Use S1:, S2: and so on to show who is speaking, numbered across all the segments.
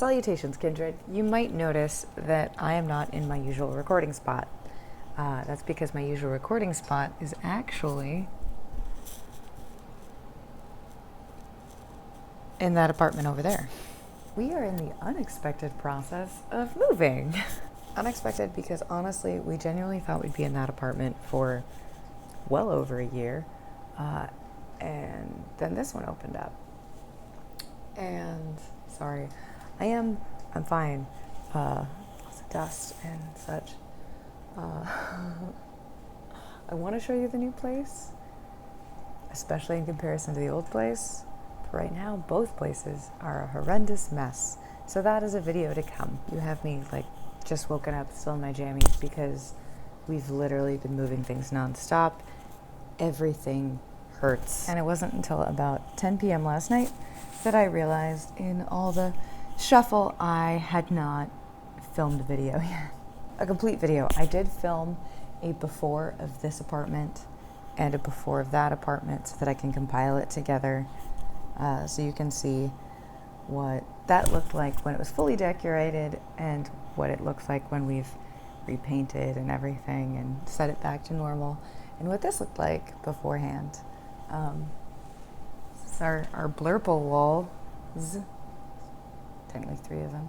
S1: Salutations, kindred. You might notice that I am not in my usual recording spot. That's because my usual recording spot is actually in that apartment over there. We are in the unexpected process of moving. Unexpected because honestly, we genuinely thought we'd be in that apartment for well over a year. And then this one opened up. And sorry, I'm fine. Lots of dust and such. I want to show you the new place, especially in comparison to the old place. But right now, both places are a horrendous mess. So that is a video to come. You have me just woken up, still in my jammies, because we've literally been moving things nonstop. Everything hurts. And it wasn't until about 10 p.m. last night that I realized in all the shuffle I had not filmed a video yet. A complete video. I did film a before of this apartment and a before of that apartment so that I can compile it together so you can see what that looked like when it was fully decorated and what it looks like when we've repainted and everything and set it back to normal, and what this looked like beforehand. This is our blurple walls, technically 3 of them,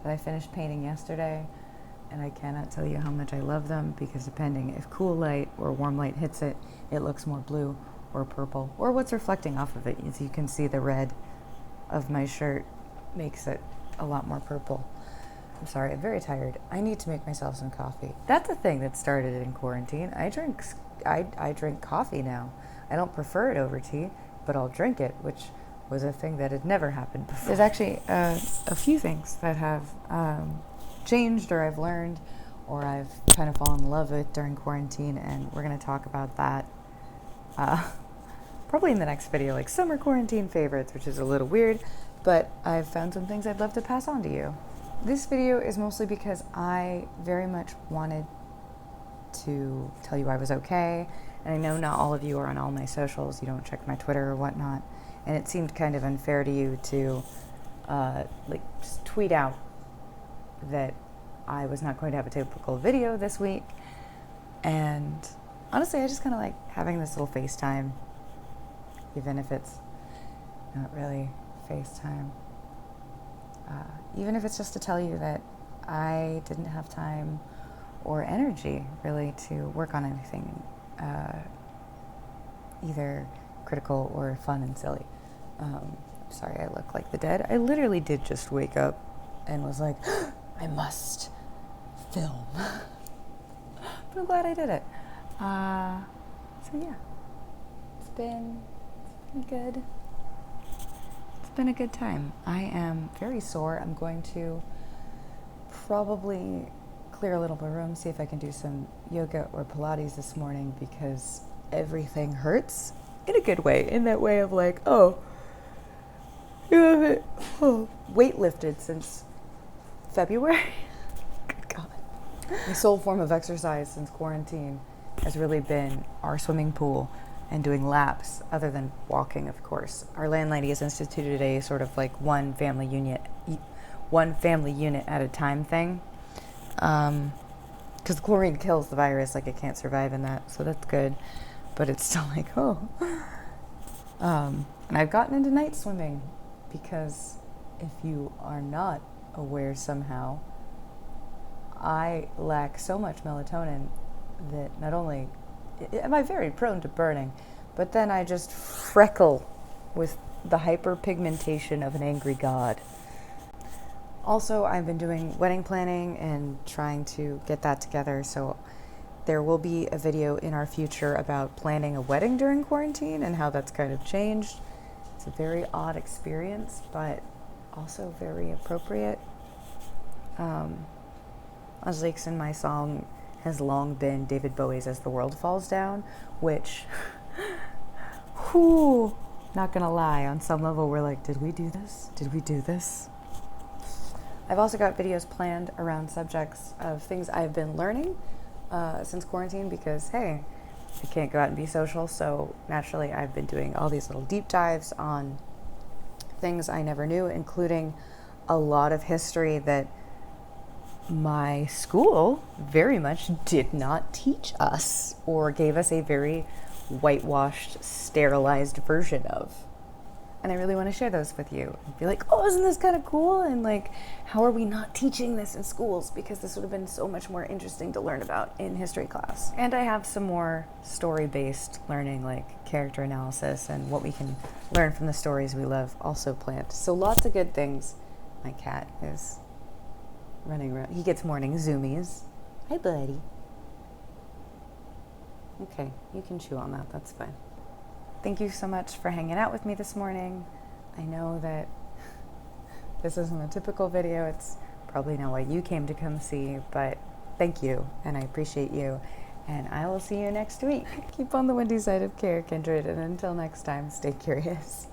S1: that I finished painting yesterday, and I cannot tell you how much I love them, because depending if cool light or warm light hits it, it looks more blue or purple, or what's reflecting off of it. As you can see, the red of my shirt makes it a lot more purple. I'm sorry, I'm very tired. I need to make myself some coffee. That's a thing that started in quarantine. I drink coffee now. I don't prefer it over tea, but I'll drink it, which was a thing that had never happened before. There's actually a few things that have changed, or I've learned, or I've kind of fallen in love with during quarantine, and we're going to talk about that probably in the next video, like summer quarantine favorites, which is a little weird, but I've found some things I'd love to pass on to you. This video is mostly because I very much wanted to tell you I was okay, and I know not all of you are on all my socials. You don't check my Twitter or whatnot, and it seemed kind of unfair to you to just tweet out that I was not going to have a typical video this week. And honestly, I just kind of like having this little FaceTime, even if it's not really FaceTime. Even if it's just to tell you that I didn't have time or energy really to work on anything either critical or fun and silly. Sorry, I look like the dead. I literally did just wake up and was like, I must film. But I'm glad I did it. So yeah, it's been good. It's been a good time. I am very sore. I'm going to probably clear a little bit of room, see if I can do some yoga or Pilates this morning, because everything hurts in a good way, in that way of like, oh, you haven't weightlifted since February. Good God. My sole form of exercise since quarantine has really been our swimming pool and doing laps, other than walking, of course. Our landlady has instituted a sort of like one family unit at a time thing. Because the chlorine kills the virus, like it can't survive in that, so that's good. But it's still like, oh. And I've gotten into night swimming, because if you are not aware somehow, I lack so much melatonin that not only am I very prone to burning, but then I just freckle with the hyperpigmentation of an angry god. Also, I've been doing wedding planning and trying to get that together, so there will be a video in our future about planning a wedding during quarantine and how that's kind of changed. It's a very odd experience, but also very appropriate. As leaks in my song has long been David Bowie's As the World Falls Down, which, not gonna lie, on some level we're like, did we do this? Did we do this? I've also got videos planned around subjects of things I've been learning since quarantine, because, hey, I can't go out and be social, so naturally I've been doing all these little deep dives on things I never knew, including a lot of history that my school very much did not teach us, or gave us a very whitewashed, sterilized version of. And I really want to share those with you and be like, oh, isn't this kind of cool? And like, how are we not teaching this in schools? Because this would have been so much more interesting to learn about in history class. And I have some more story-based learning, like character analysis and what we can learn from the stories we love, also planned. So lots of good things. My cat is running around. He gets morning zoomies. Hi, buddy. Okay, you can chew on that. That's fine. Thank you so much for hanging out with me this morning. I know that this isn't a typical video. It's probably not what you came to come see, but thank you, and I appreciate you. And I will see you next week. Keep on the windy side of care, Kindred, and until next time, stay curious.